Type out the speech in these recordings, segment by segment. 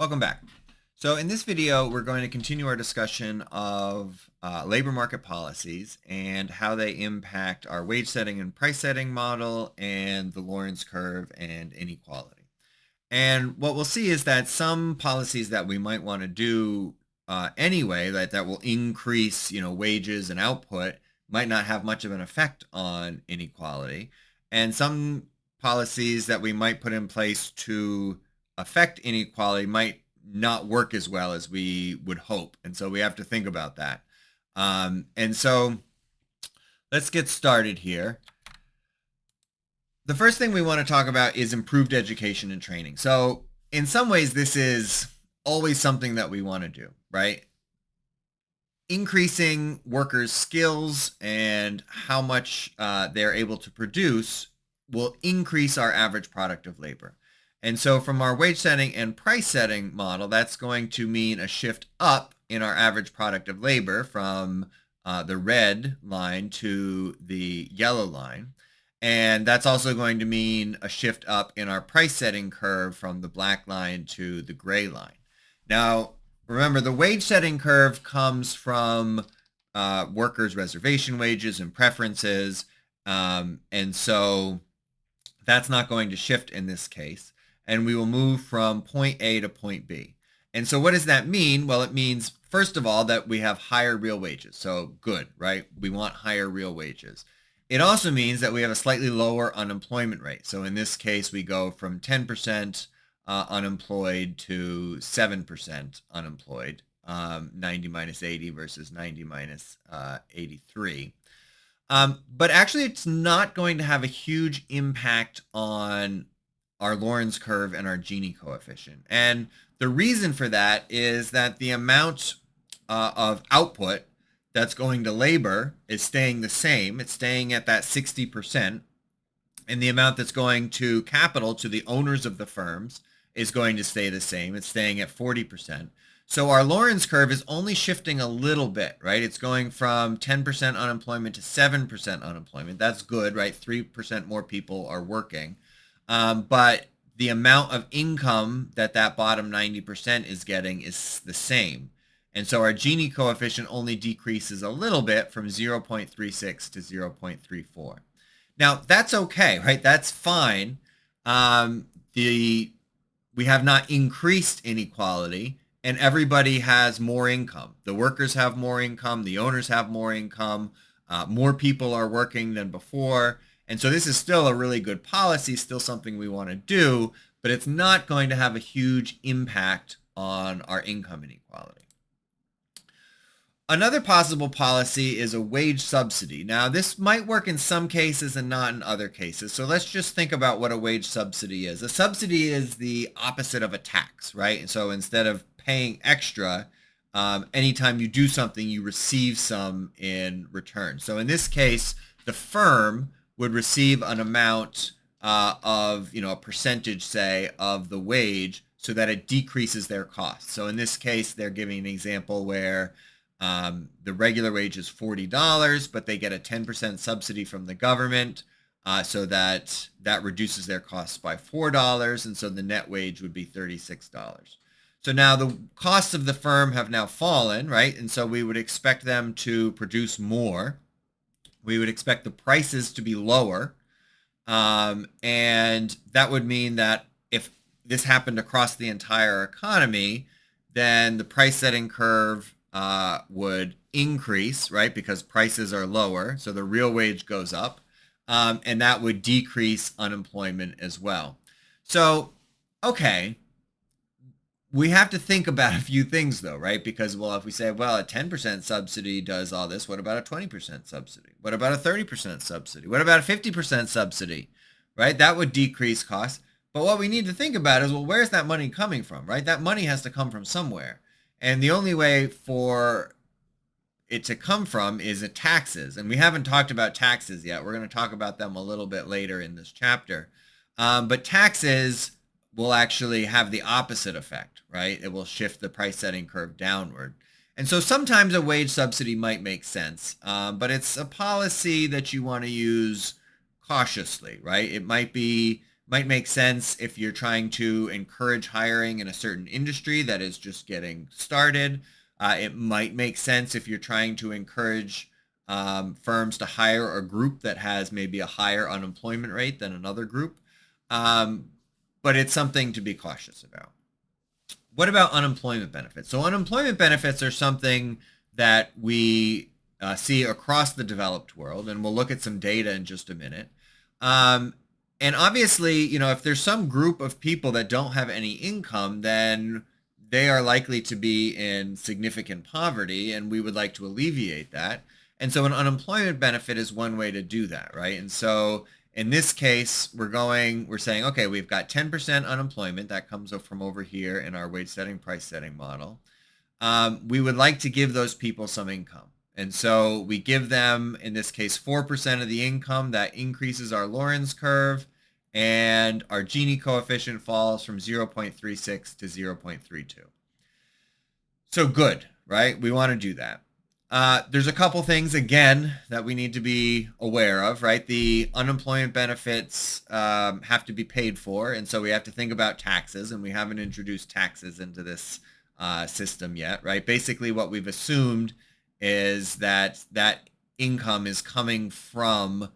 Welcome back. So in this video, we're going to continue our discussion of labor market policies and how they impact our wage setting and price setting model and the Lorentz curve and inequality. And what we'll see is that some policies that we might want to do anyway, that will increase, wages and output, might not have much of an effect on inequality. And some policies that we might put in place to affect inequality might not work as well as we would hope. And so we have to think about that. And so let's get started here. The first thing we want to talk about is improved education and training. So in some ways, this is always something that we want to do, right? Increasing workers' skills and how much they're able to produce will increase our average product of labor. And so from our wage setting and price setting model, that's going to mean a shift up in our average product of labor from the red line to the yellow line. And that's also going to mean a shift up in our price setting curve from the black line to the gray line. Now, remember, the wage setting curve comes from workers' reservation wages and preferences. And so that's not going to shift in this case. And we will move from point A to point B. And so what does that mean? Well, it means, first of all, that we have higher real wages. So good, right? We want higher real wages. It also means that we have a slightly lower unemployment rate. So in this case, we go from 10% unemployed to 7% unemployed, 90 minus 80 versus 90 minus 83. But actually, it's not going to have a huge impact on our Lorentz curve and our Gini coefficient. And the reason for that is that the amount of output that's going to labor is staying the same. It's staying at that 60%. And the amount that's going to capital, to the owners of the firms, is going to stay the same. It's staying at 40%. So our Lorentz curve is only shifting a little bit, right? It's going from 10% unemployment to 7% unemployment. That's good, right? 3% more people are working. But the amount of income that bottom 90% is getting is the same. And so our Gini coefficient only decreases a little bit from 0.36 to 0.34. Now, that's okay, right? That's fine. We have not increased inequality, and everybody has more income. The workers have more income. The owners have more income. More people are working than before. And so this is still a really good policy, still something we want to do, but it's not going to have a huge impact on our income inequality. Another possible policy is a wage subsidy. Now, this might work in some cases and not in other cases. So let's just think about what a wage subsidy is. A subsidy is the opposite of a tax, right? And so instead of paying extra, anytime you do something, you receive some in return. So in this case, the firm would receive an amount of, a percentage, say, of the wage so that it decreases their costs. So in this case, they're giving an example where the regular wage is $40, but they get a 10% subsidy from the government so that reduces their costs by $4. And so the net wage would be $36. So now the costs of the firm have now fallen, right? And so we would expect them to produce more. We would expect the prices to be lower. And that would mean that if this happened across the entire economy, then the price setting curve would increase, right? Because prices are lower. So the real wage goes up. And that would decrease unemployment as well. So, okay. We have to think about a few things though, right? Because, well, if we say, well, a 10% subsidy does all this, what about a 20% subsidy? What about a 30% subsidy? What about a 50% subsidy, right? That would decrease costs. But what we need to think about is, well, where's that money coming from, right? That money has to come from somewhere. And the only way for it to come from is taxes. And we haven't talked about taxes yet. We're going to talk about them a little bit later in this chapter. But taxes will actually have the opposite effect, right? It will shift the price setting curve downward. And so sometimes a wage subsidy might make sense, but it's a policy that you want to use cautiously, right? It might be Might make sense if you're trying to encourage hiring in a certain industry that is just getting started. It might make sense if you're trying to encourage firms to hire a group that has maybe a higher unemployment rate than another group. But it's something to be cautious about. What about unemployment benefits? So unemployment benefits are something that we see across the developed world, and we'll look at some data in just a minute. And obviously, if there's some group of people that don't have any income, then they are likely to be in significant poverty, and we would like to alleviate that. And so an unemployment benefit is one way to do that, right? And so in this case, we're saying, okay, we've got 10% unemployment that comes up from over here in our wage setting, price setting model. We would like to give those people some income. And so we give them, in this case, 4% of the income. That increases our Lorenz curve, and our Gini coefficient falls from 0.36 to 0.32. So good, right? We want to do that. There's a couple things, again, that we need to be aware of, right? The unemployment benefits have to be paid for, and so we have to think about taxes, and we haven't introduced taxes into this system yet, right? Basically, what we've assumed is that that income is coming from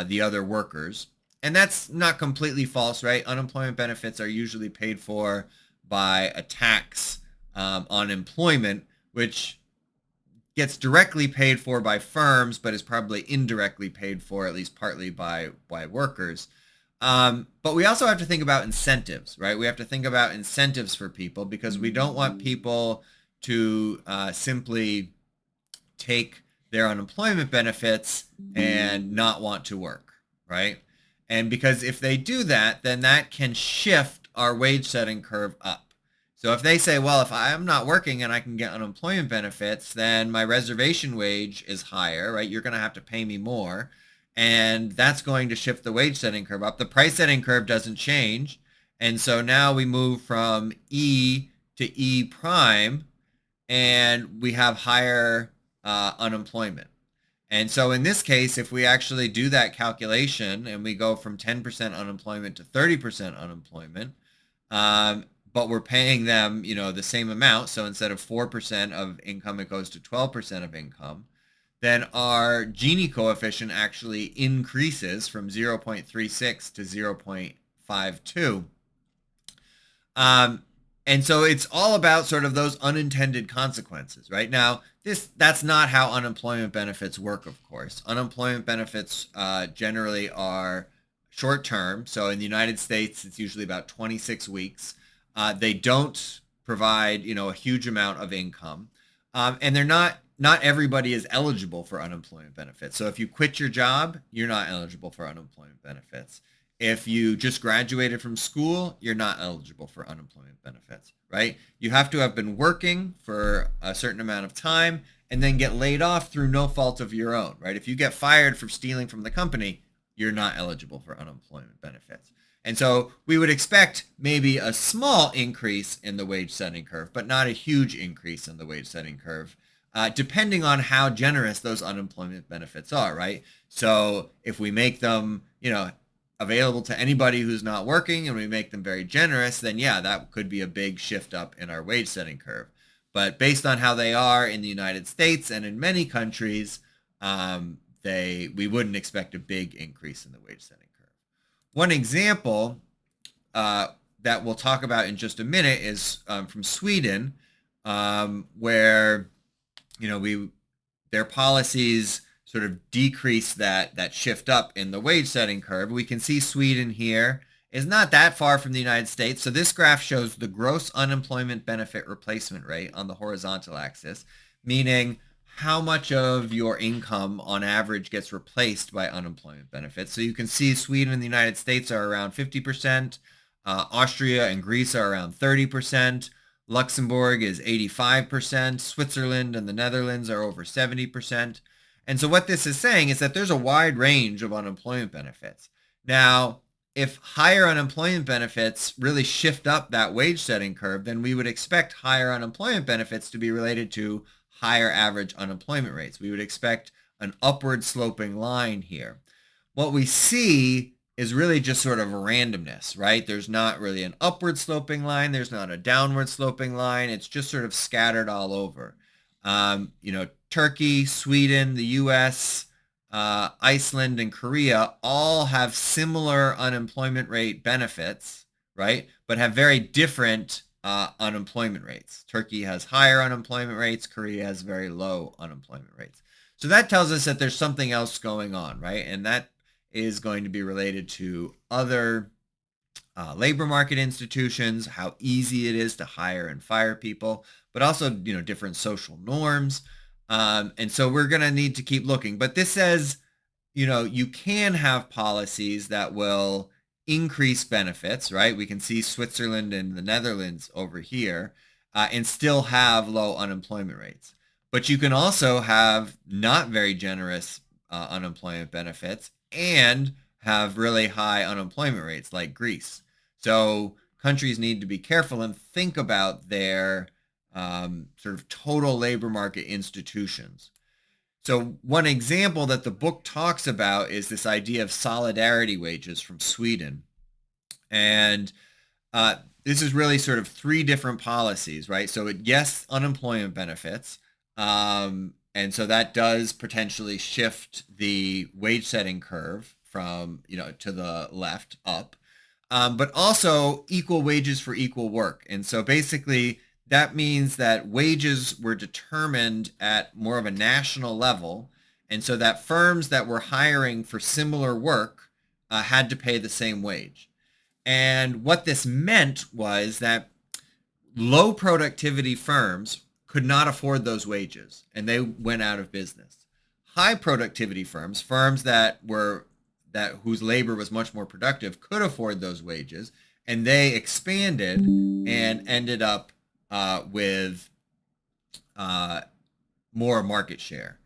the other workers. And that's not completely false, right? Unemployment benefits are usually paid for by a tax on employment, which gets directly paid for by firms, but is probably indirectly paid for, at least partly by workers. But we also have to think about incentives, right? We have to think about incentives for people, because we don't want people to simply take their unemployment benefits and not want to work, right? And because if they do that, then that can shift our wage setting curve up. So if they say, well, if I'm not working and I can get unemployment benefits, then my reservation wage is higher, right? You're going to have to pay me more. And that's going to shift the wage setting curve up. The price setting curve doesn't change. And so now we move from E to E prime, and we have higher unemployment. And so in this case, if we actually do that calculation and we go from 10% unemployment to 30% unemployment, but we're paying them, the same amount. So instead of 4% of income, it goes to 12% of income. Then our Gini coefficient actually increases from 0.36 to 0.52. And so it's all about sort of those unintended consequences, right? Now, that's not how unemployment benefits work, of course. Unemployment benefits generally are short term. So in the United States, it's usually about 26 weeks. They don't provide, a huge amount of income. And they're not everybody is eligible for unemployment benefits. So if you quit your job, you're not eligible for unemployment benefits. If you just graduated from school, you're not eligible for unemployment benefits, right? You have to have been working for a certain amount of time and then get laid off through no fault of your own, right? If you get fired for stealing from the company, you're not eligible for unemployment benefits. And so we would expect maybe a small increase in the wage setting curve, but not a huge increase in the wage setting curve, depending on how generous those unemployment benefits are, right? So if we make them, available to anybody who's not working and we make them very generous, then yeah, that could be a big shift up in our wage setting curve. But based on how they are in the United States and in many countries, we wouldn't expect a big increase in the wage setting curve. One example that we'll talk about in just a minute is from Sweden, where their policies sort of decrease that shift up in the wage setting curve. We can see Sweden here is not that far from the United States. So this graph shows the gross unemployment benefit replacement rate on the horizontal axis, meaning how much of your income on average gets replaced by unemployment benefits. So you can see Sweden and the United States are around 50%. Austria and Greece are around 30%. Luxembourg is 85%. Switzerland and the Netherlands are over 70%. And so what this is saying is that there's a wide range of unemployment benefits. Now, if higher unemployment benefits really shift up that wage setting curve, then we would expect higher unemployment benefits to be related to higher average unemployment rates. We would expect an upward sloping line here. What we see is really just sort of randomness, right? There's not really an upward sloping line. There's not a downward sloping line. It's just sort of scattered all over. Turkey, Sweden, the U.S., Iceland, and Korea all have similar unemployment rate benefits, right? But have very different unemployment rates. Turkey has higher unemployment rates. Korea has very low unemployment rates. So that tells us that there's something else going on, right? And that is going to be related to other labor market institutions, how easy it is to hire and fire people, but also, different social norms. And so we're going to need to keep looking. But this says, you can have policies that will increase benefits, right? We can see Switzerland and the Netherlands over here, and still have low unemployment rates. But you can also have not very generous unemployment benefits and have really high unemployment rates like Greece. So countries need to be careful and think about their sort of total labor market institutions. So one example that the book talks about is this idea of solidarity wages from Sweden. And this is really sort of three different policies, right? So yes, unemployment benefits. And so that does potentially shift the wage setting curve from, to the left up. But also equal wages for equal work. And so basically that means that wages were determined at more of a national level. And so that firms that were hiring for similar work had to pay the same wage. And what this meant was that low productivity firms could not afford those wages and they went out of business. High productivity firms, whose labor was much more productive, could afford those wages, and they expanded and ended up with more market share.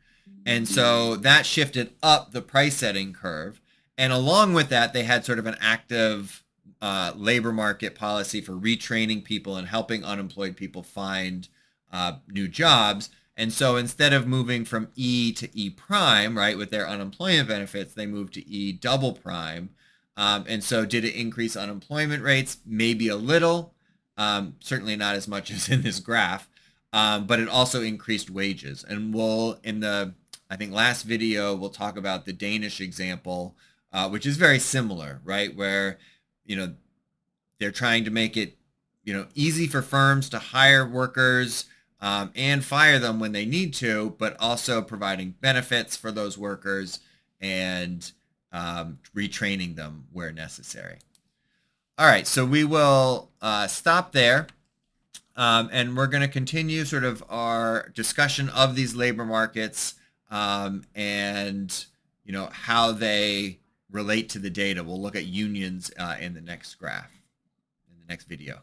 And so that shifted up the price setting curve. And along with that, they had sort of an active labor market policy for retraining people and helping unemployed people find new jobs. And so instead of moving from E to E prime, right, with their unemployment benefits, they moved to E double prime. And so did it increase unemployment rates? Maybe a little, certainly not as much as in this graph, but it also increased wages. And in the, I think, last video, we'll talk about the Danish example, which is very similar, right, where, they're trying to make it, easy for firms to hire workers and fire them when they need to, but also providing benefits for those workers and retraining them where necessary. All right, so we will stop there. And we're going to continue sort of our discussion of these labor markets and, how they relate to the data. We'll look at unions in the next graph, in the next video.